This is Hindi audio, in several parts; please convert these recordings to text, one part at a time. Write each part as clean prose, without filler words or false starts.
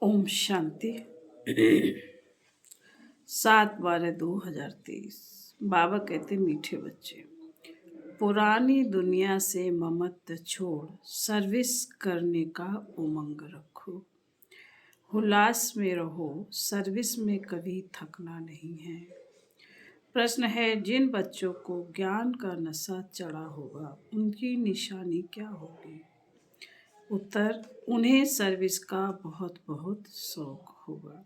ओम शांति। 7/12/2023। बाबा कहते मीठे बच्चे, पुरानी दुनिया से ममत्व छोड़ सर्विस करने का उमंग रखो। उल्लास में रहो, सर्विस में कभी थकना नहीं है। प्रश्न है, जिन बच्चों को ज्ञान का नशा चढ़ा होगा उनकी निशानी क्या होगी? उत्तर, उन्हें सर्विस का बहुत बहुत शौक होगा।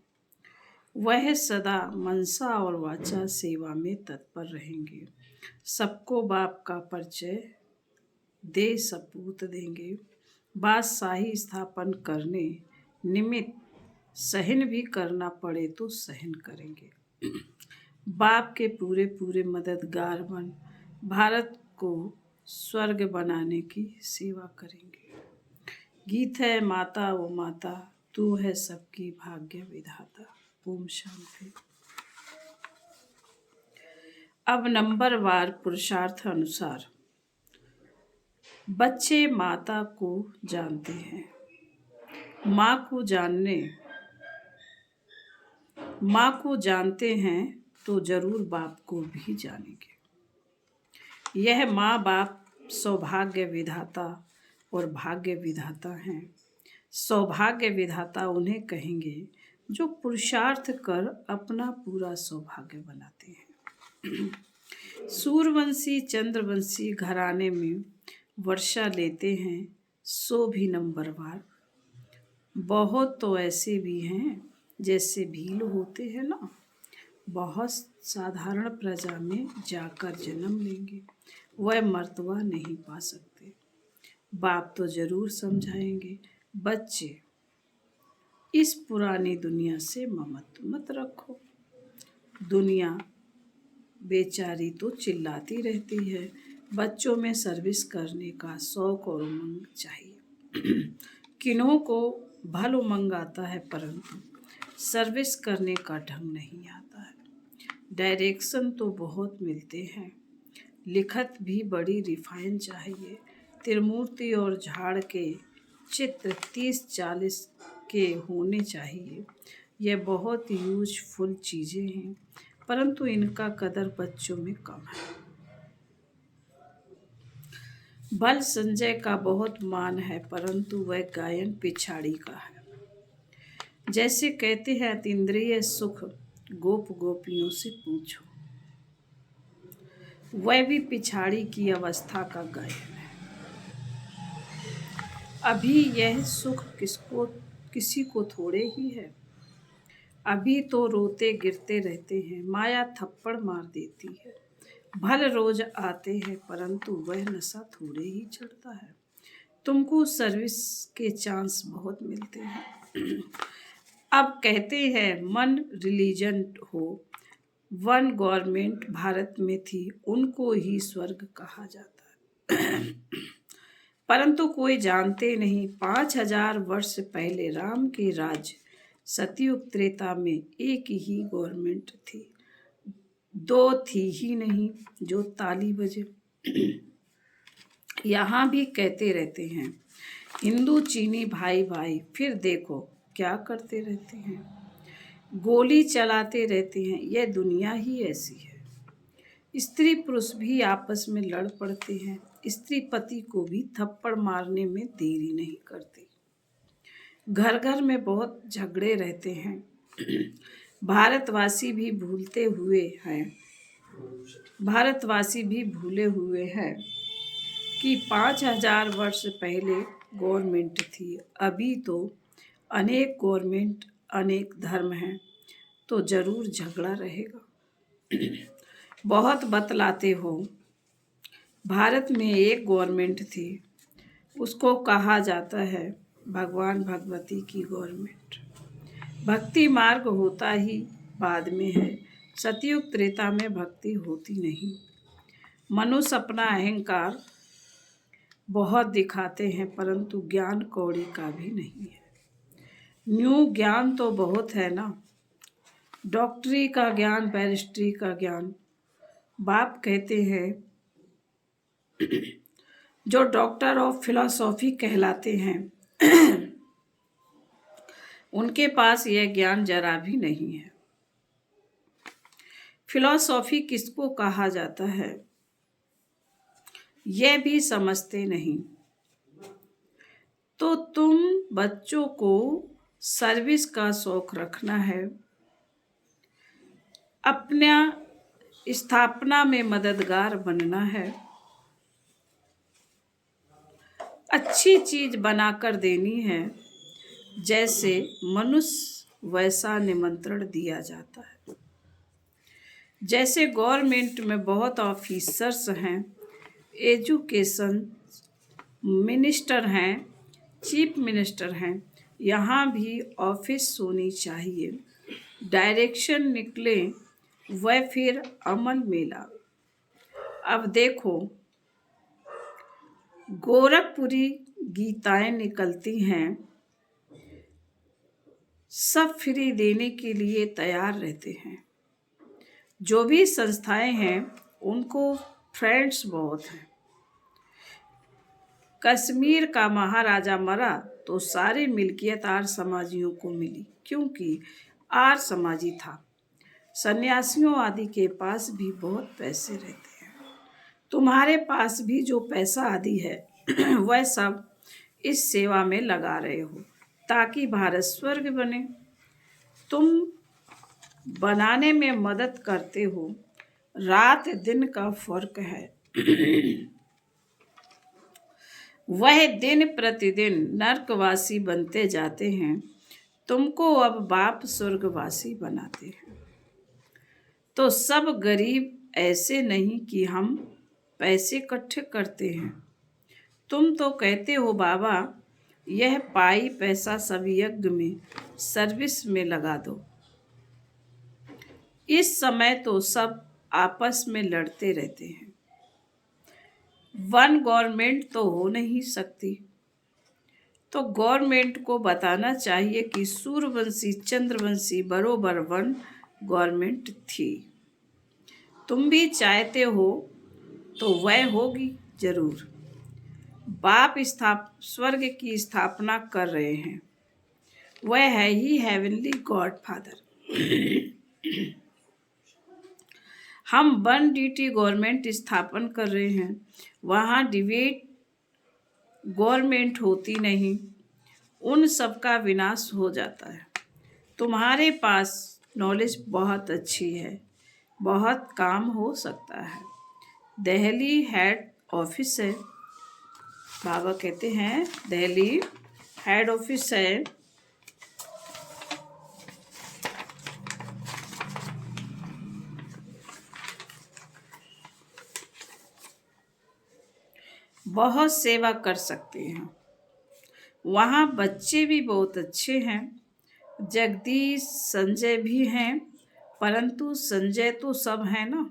वह सदा मनसा और वाचा सेवा में तत्पर रहेंगे। सबको बाप का परिचय दे सपूत देंगे। बादशाही स्थापन करने निमित्त सहन भी करना पड़े तो सहन करेंगे। बाप के पूरे पूरे मददगार बन भारत को स्वर्ग बनाने की सेवा करेंगे। गीत है, माता वो माता, तू है सबकी भाग्य विधाता। ओम शांति। अब नंबरवार पुरुषार्थ अनुसार बच्चे माता को जानते हैं। माँ को जानते हैं तो जरूर बाप को भी जानेंगे। यह माँ बाप सौभाग्य विधाता और भाग्य विधाता हैं। सौभाग्य विधाता उन्हें कहेंगे जो पुरुषार्थ कर अपना पूरा सौभाग्य बनाते हैं। सूर्यवंशी चंद्रवंशी घराने में वर्षा लेते हैं, सो भी नंबरवार। बहुत तो ऐसे भी हैं जैसे भील होते हैं ना, बहुत साधारण प्रजा में जाकर जन्म लेंगे, वह मर्तबा नहीं पा सकते। बाप तो जरूर समझाएंगे, बच्चे इस पुरानी दुनिया से ममत्व मत रखो। दुनिया बेचारी तो चिल्लाती रहती है, बच्चों में सर्विस करने का शौक और उमंग चाहिए। किन्हों को भल उमंग आता है परंतु सर्विस करने का ढंग नहीं आता है। डायरेक्शन तो बहुत मिलते हैं, लिखत भी बड़ी रिफाइन चाहिए। त्रिमूर्ति और झाड़ के चित्र 30-40 के होने चाहिए। यह बहुत यूजफुल चीज़ें हैं परंतु इनका कदर बच्चों में कम है। बल संजय का बहुत मान है परंतु वह गायन पिछाड़ी का है। जैसे कहते हैं, अतीन्द्रिय सुख गोप गोपियों से पूछो, वह भी पिछाड़ी की अवस्था का गायन है। अभी यह सुख किसी को थोड़े ही है। अभी तो रोते गिरते रहते हैं, माया थप्पड़ मार देती है। भल रोज आते हैं परंतु वह नशा थोड़े ही चढ़ता है। तुमको सर्विस के चांस बहुत मिलते हैं। अब कहते हैं मन रिलीजन हो, वन गवर्नमेंट भारत में थी, उनको ही स्वर्ग कहा जाता है। परंतु कोई जानते नहीं, 5000 वर्ष पहले राम के राज सतयुग त्रेता में एक ही गवर्नमेंट थी, दो थी ही नहीं जो ताली बजे। यहाँ भी कहते रहते हैं हिंदू चीनी भाई भाई, फिर देखो क्या करते रहते हैं, गोली चलाते रहते हैं। यह दुनिया ही ऐसी है। स्त्री पुरुष भी आपस में लड़ पड़ते हैं, स्त्री पति को भी थप्पड़ मारने में देरी नहीं करती। घर घर में बहुत झगड़े रहते हैं। भारतवासी भी भूले हुए हैं कि 5000 वर्ष पहले गवर्नमेंट थी। अभी तो अनेक गवर्नमेंट, अनेक धर्म हैं, तो जरूर झगड़ा रहेगा। बहुत बतलाते हो, भारत में एक गवर्नमेंट थी, उसको कहा जाता है भगवान भगवती की गवर्नमेंट। भक्ति मार्ग होता ही बाद में है, सतयुग त्रेता में भक्ति होती नहीं। मनुष्य अपना अहंकार बहुत दिखाते हैं परंतु ज्ञान कौड़ी का भी नहीं है। न्यू ज्ञान तो बहुत है ना, डॉक्टरी का ज्ञान, बैरिस्ट्री का ज्ञान। बाप कहते हैं जो डॉक्टर ऑफ फिलॉसफी कहलाते हैं उनके पास यह ज्ञान जरा भी नहीं है। फिलॉसफी किसको कहा जाता है यह भी समझते नहीं। तो तुम बच्चों को सर्विस का शौक रखना है, अपना स्थापना में मददगार बनना है, अच्छी चीज बनाकर देनी है, जैसे मनुष्य वैसा निमंत्रण दिया जाता है। जैसे गवर्नमेंट में बहुत ऑफिसर्स हैं, एजुकेशन मिनिस्टर हैं, चीफ मिनिस्टर हैं, यहाँ भी ऑफिस होनी चाहिए। डायरेक्शन निकले वह फिर अमल में लाओ। अब देखो गोरखपुरी गीताएं निकलती हैं, सब फ्री देने के लिए तैयार रहते हैं। जो भी संस्थाएं हैं उनको फ्रेंड्स बहुत हैं। कश्मीर का महाराजा मरा तो सारी मिल्कियत आर्य समाजियों को मिली, क्योंकि आर्य समाजी था। सन्यासियों आदि के पास भी बहुत पैसे रहते हैं। तुम्हारे पास भी जो पैसा आदि है वह सब इस सेवा में लगा रहे हो ताकि भारत स्वर्ग बने। तुम बनाने में मदद करते हो, रात दिन का फर्क है। वह दिन प्रतिदिन नरकवासी बनते जाते हैं, तुमको अब बाप स्वर्गवासी बनाते हैं। तो सब गरीब ऐसे नहीं कि हम पैसे इकट्ठे करते हैं। तुम तो कहते हो बाबा यह पाई पैसा सब यज्ञ में सर्विस में लगा दो। इस समय तो सब आपस में लड़ते रहते हैं। वन गवर्नमेंट तो हो नहीं सकती। तो गवर्नमेंट को बताना चाहिए कि सूर्यवंशी चंद्रवंशी बरोबर वन गवर्नमेंट थी। तुम भी चाहते हो तो वह होगी जरूर। बाप स्वर्ग की स्थापना कर रहे हैं, वह है ही हेवनली गॉड फादर। हम वन ड्यूटी गवर्नमेंट स्थापन कर रहे हैं, वहाँ डिबेट गवर्नमेंट होती नहीं, उन सब का विनाश हो जाता है। तुम्हारे पास नॉलेज बहुत अच्छी है, बहुत काम हो सकता है। दिल्ली हेड ऑफिस है, बाबा कहते हैं दिल्ली हेड ऑफिस है। बहुत सेवा कर सकते हैं। वहाँ बच्चे भी बहुत अच्छे हैं, जगदीश संजय भी हैं, परंतु संजय तो सब हैं ना,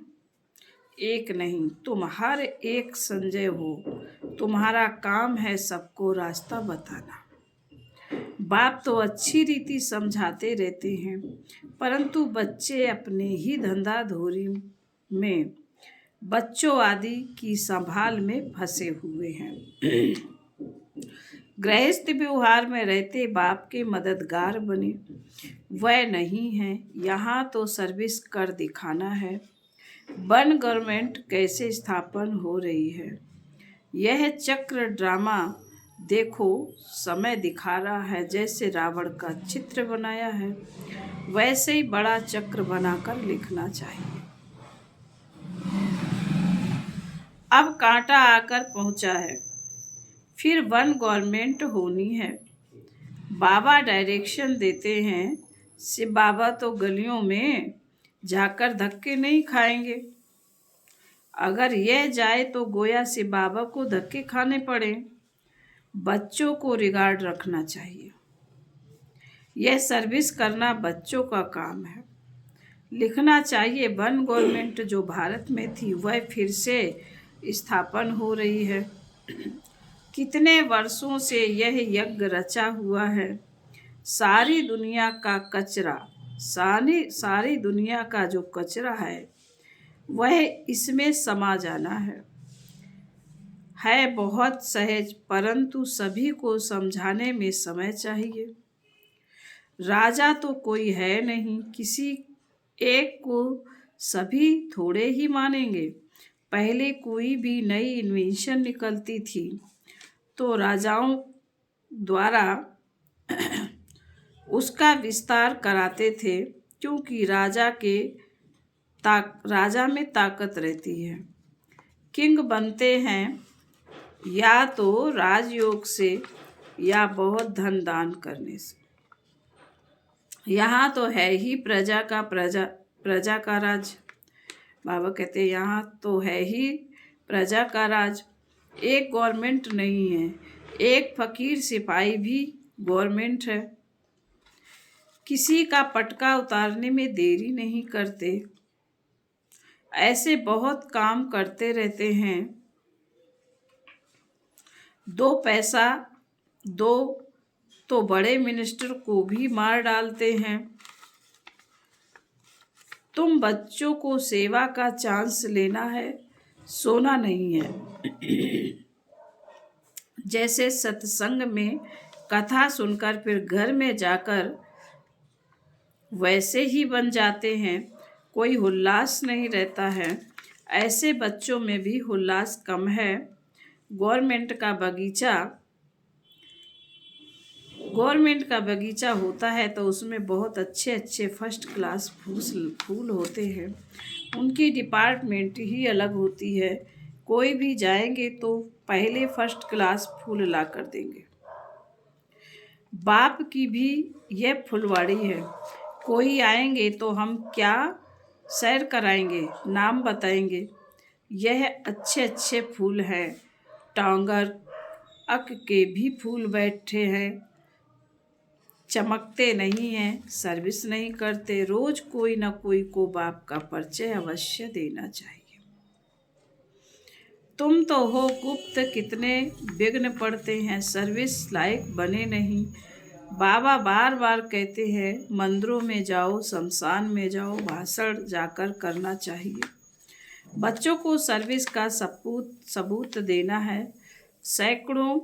एक नहीं। तुम हर एक संजय हो। तुम्हारा काम है सबको रास्ता बताना। बाप तो अच्छी रीति समझाते रहते हैं, परंतु बच्चे अपने ही धंधा धोरी में बच्चों आदि की संभाल में फंसे हुए हैं। गृहस्थ व्यवहार में रहते बाप के मददगार बने, वह नहीं है। यहाँ तो सर्विस कर दिखाना है। वन गवर्नमेंट कैसे स्थापन हो रही है, यह चक्र ड्रामा देखो। समय दिखा रहा है, जैसे रावण का चित्र बनाया है वैसे ही बड़ा चक्र बनाकर लिखना चाहिए। अब कांटा आकर पहुंचा है, फिर वन गवर्नमेंट होनी है। बाबा डायरेक्शन देते हैं, शिव बाबा तो गलियों में जाकर धक्के नहीं खाएंगे। अगर यह जाए तो गोया शिव बाबा को धक्के खाने पड़े। बच्चों को रिगार्ड रखना चाहिए। यह सर्विस करना बच्चों का काम है। लिखना चाहिए वन गवर्नमेंट जो भारत में थी वह फिर से स्थापन हो रही है। कितने वर्षों से यह यज्ञ रचा हुआ है। सारी दुनिया का कचरा, सारी दुनिया का जो कचरा है वह इसमें समा जाना है बहुत सहज, परंतु सभी को समझाने में समय चाहिए। राजा तो कोई है नहीं, किसी एक को सभी थोड़े ही मानेंगे। पहले कोई भी नई इन्वेंशन निकलती थी तो राजाओं द्वारा उसका विस्तार कराते थे, क्योंकि राजा में ताकत रहती है। किंग बनते हैं या तो राजयोग से या बहुत धन दान करने से। यहाँ तो है ही प्रजा का राज। बाबा कहते हैं यहाँ तो है ही प्रजा का राज। एक गवर्नमेंट नहीं है, एक फकीर सिपाही भी गवर्नमेंट है। किसी का पटका उतारने में देरी नहीं करते। ऐसे बहुत काम करते रहते हैं। 2 पैसा दो तो बड़े मिनिस्टर को भी मार डालते हैं। तुम बच्चों को सेवा का चांस लेना है, सोना नहीं है। जैसे सत्संग में कथा सुनकर फिर घर में जाकर वैसे ही बन जाते हैं, कोई उल्लास नहीं रहता है। ऐसे बच्चों में भी उल्लास कम है। गवर्नमेंट का बगीचा होता है तो उसमें बहुत अच्छे अच्छे फर्स्ट क्लास फूल होते हैं। उनकी डिपार्टमेंट ही अलग होती है। कोई भी जाएंगे तो पहले फर्स्ट क्लास फूल ला कर देंगे। बाप की भी यह फुलवाड़ी है। कोई आएंगे तो हम क्या सैर कराएंगे, नाम बताएंगे। यह अच्छे अच्छे फूल हैं। टांगर अक के भी फूल बैठे हैं, चमकते नहीं हैं, सर्विस नहीं करते। रोज कोई ना कोई को बाप का परिचय अवश्य देना चाहिए। तुम तो हो गुप्त, कितने विघ्न पड़ते हैं, सर्विस लायक बने नहीं। बाबा बार बार कहते हैं मंदिरों में जाओ, शमशान में जाओ, भाषण जाकर करना चाहिए। बच्चों को सर्विस का सबूत देना है। सैकड़ों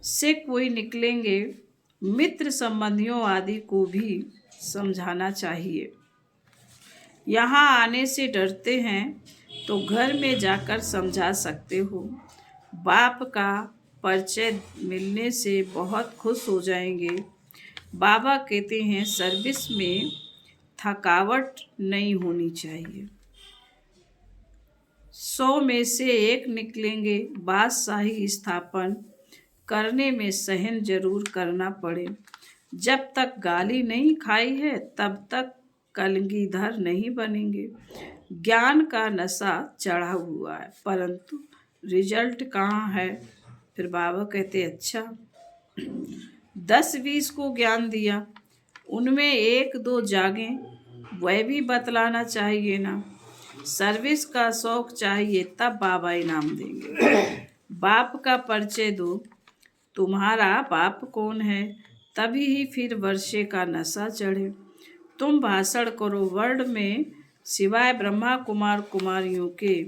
से कोई निकलेंगे, मित्र संबंधियों आदि को भी समझाना चाहिए। यहाँ आने से डरते हैं तो घर में जाकर समझा सकते हो। बाप का परिचय मिलने से बहुत खुश हो जाएंगे। बाबा कहते हैं सर्विस में थकावट नहीं होनी चाहिए। 100 में से 1 निकलेंगे। बादशाही स्थापन करने में सहन जरूर करना पड़े। जब तक गाली नहीं खाई है तब तक कलगीधर नहीं बनेंगे। ज्ञान का नशा चढ़ा हुआ है परंतु रिजल्ट कहाँ है। फिर बाबा कहते अच्छा 10-20 को ज्ञान दिया, उनमें 1-2 जागे, वह भी बतलाना चाहिए ना। सर्विस का शौक चाहिए तब बाबा इनाम देंगे। बाप का परिचय दो, तुम्हारा बाप कौन है, तभी ही फिर वर्षे का नशा चढ़े। तुम भाषण करो वर्ल्ड में, सिवाय ब्रह्मा कुमार कुमारियों के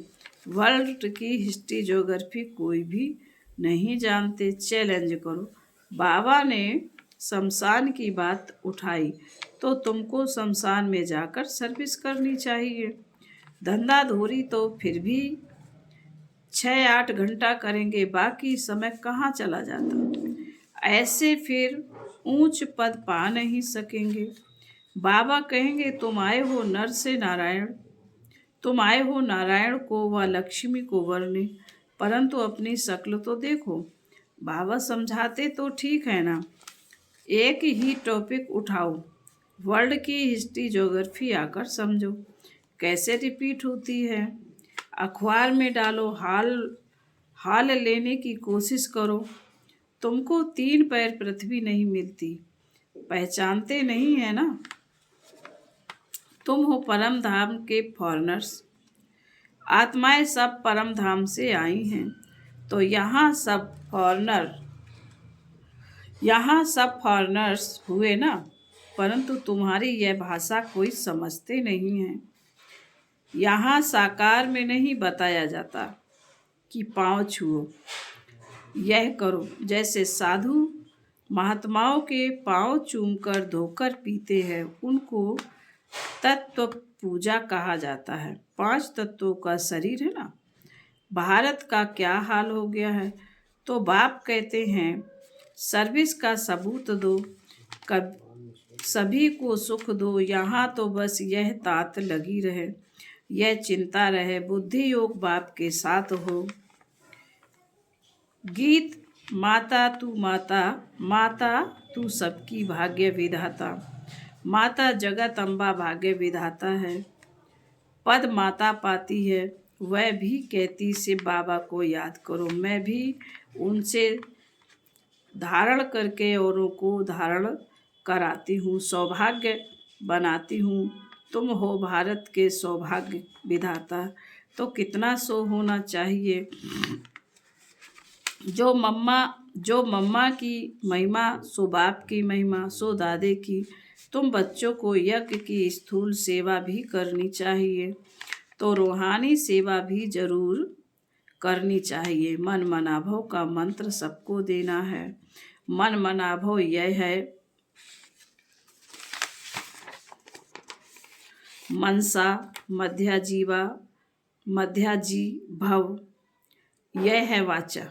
वर्ल्ड की हिस्ट्री ज्योग्राफी कोई भी नहीं जानते। चैलेंज करो। बाबा ने शमशान की बात उठाई तो तुमको शमशान में जाकर सर्विस करनी चाहिए। धंधा धोरी तो फिर भी 6-8 घंटा करेंगे, बाकी समय कहाँ चला जाता। ऐसे फिर ऊंच पद पा नहीं सकेंगे। बाबा कहेंगे तुम आए हो नर से नारायण, तुम आए हो नारायण को व लक्ष्मी को वरने, परंतु अपनी शक्ल तो देखो। बाबा समझाते तो ठीक है ना, एक ही टॉपिक उठाओ, वर्ल्ड की हिस्ट्री ज्योग्राफी आकर समझो कैसे रिपीट होती है। अखबार में डालो, हाल लेने की कोशिश करो। तुमको 3 पैर पृथ्वी नहीं मिलती, पहचानते नहीं है ना। तुम हो परम धाम के फॉरेनर्स। आत्माएं सब परम धाम से आई हैं, तो यहाँ सब फॉरेनर्स हुए ना। परंतु तुम्हारी यह भाषा कोई समझते नहीं है। यहाँ साकार में नहीं बताया जाता कि पाँव छुओ, यह करो। जैसे साधु महात्माओं के पांव चूमकर धोकर पीते हैं, उनको तत्व पूजा कहा जाता है। 5 तत्वों का शरीर है ना। भारत का क्या हाल हो गया है। तो बाप कहते हैं सर्विस का सबूत दो, कब सभी को सुख दो, यहाँ तो बस यह तात लगी रहे, यह चिंता रहे, बुद्धि योग बाप के साथ हो। गीत माता तू माता, माता तू सबकी भाग्य विधाता, माता जगत अम्बा भाग्य विधाता है। पद माता पाती है, वह भी कहती शिव बाबा को याद करो, मैं भी उनसे धारण करके औरों को धारण कराती हूँ, सौभाग्य बनाती हूँ। तुम हो भारत के सौभाग्य विधाता, तो कितना सो होना चाहिए। जो मम्मा की महिमा, सो बाप की महिमा, सो दादे की। तुम बच्चों को यज्ञ की स्थूल सेवा भी करनी चाहिए, तो रूहानी सेवा भी जरूर करनी चाहिए। मन मनाभव का मंत्र सबको देना है। मन मनाभव यह है, मनसा मध्याजीवा मध्याजी भव, यह है वाचा।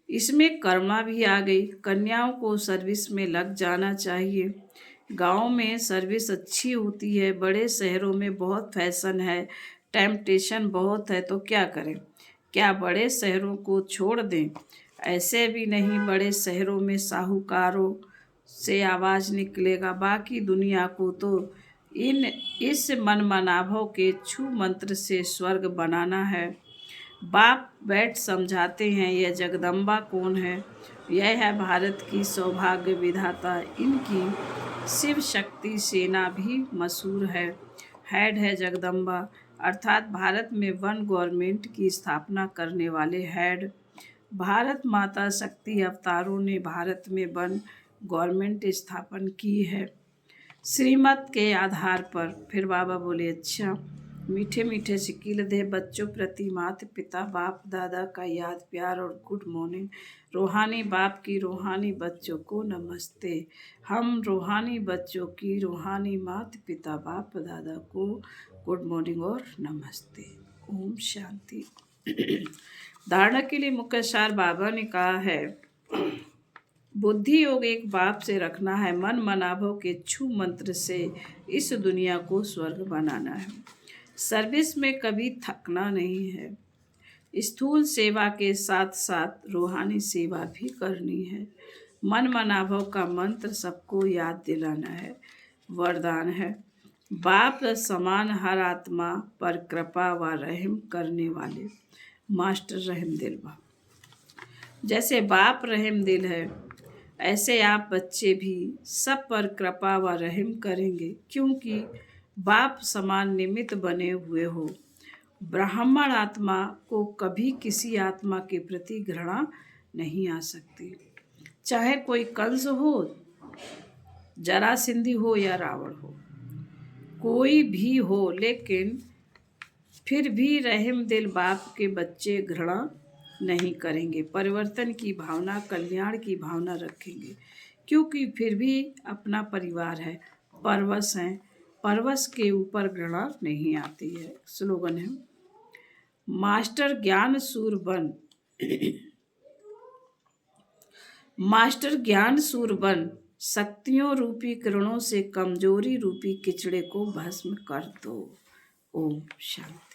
इसमें कर्मा भी आ गई। कन्याओं को सर्विस में लग जाना चाहिए। गांव में सर्विस अच्छी होती है, बड़े शहरों में बहुत फैशन है, टेम्पटेशन बहुत है, तो क्या करें। क्या बड़े शहरों को छोड़ दें। ऐसे भी नहीं, बड़े शहरों में साहूकारों से आवाज़ निकलेगा, बाकी दुनिया को तो इस मनमनाभव के छू मंत्र से स्वर्ग बनाना है। बाप बैठ समझाते हैं यह जगदम्बा कौन है। यह है भारत की सौभाग्य विधाता। इनकी शिव शक्ति सेना भी मशहूर है। हेड है जगदम्बा, अर्थात भारत में वन गवर्नमेंट की स्थापना करने वाले हेड। भारत माता शक्ति अवतारों ने भारत में वन गवर्नमेंट स्थापन की है श्रीमत के आधार पर। फिर बाबा बोले अच्छा, मीठे मीठे सिक्किल दे बच्चों प्रति माता पिता बाप दादा का याद प्यार और गुड मॉर्निंग। रूहानी बाप की रूहानी बच्चों को नमस्ते। हम रूहानी बच्चों की रूहानी माता पिता बाप दादा को गुड मॉर्निंग और नमस्ते। ओम शांति। धारणा के लिए मुख्य सार बाबा ने कहा है, बुद्धि योग एक बाप से रखना है, मन मनाभव के छू मंत्र से इस दुनिया को स्वर्ग बनाना है। सर्विस में कभी थकना नहीं है। स्थूल सेवा के साथ साथ रूहानी सेवा भी करनी है। मन मनाभव का मंत्र सबको याद दिलाना है, वरदान है। बाप समान हर आत्मा पर कृपा व रहम करने वाले मास्टर रहम दिल बा। जैसे बाप रहम दिल है, ऐसे आप बच्चे भी सब पर कृपा व रहम करेंगे, क्योंकि बाप समान निमित्त बने हुए हो। ब्राह्मण आत्मा को कभी किसी आत्मा के प्रति घृणा नहीं आ सकती, चाहे कोई कंस हो, जरासिंधी हो या रावण हो, कोई भी हो, लेकिन फिर भी रहम दिल बाप के बच्चे घृणा नहीं करेंगे। परिवर्तन की भावना, कल्याण की भावना रखेंगे, क्योंकि फिर भी अपना परिवार है, परवश हैं। परवश के ऊपर घृणा नहीं आती है। स्लोगन है, मास्टर ज्ञान सूर बन, मास्टर ज्ञान सूर बन, शक्तियों रूपी किरणों से कमजोरी रूपी किचड़े को भस्म कर दो। ओम शांति।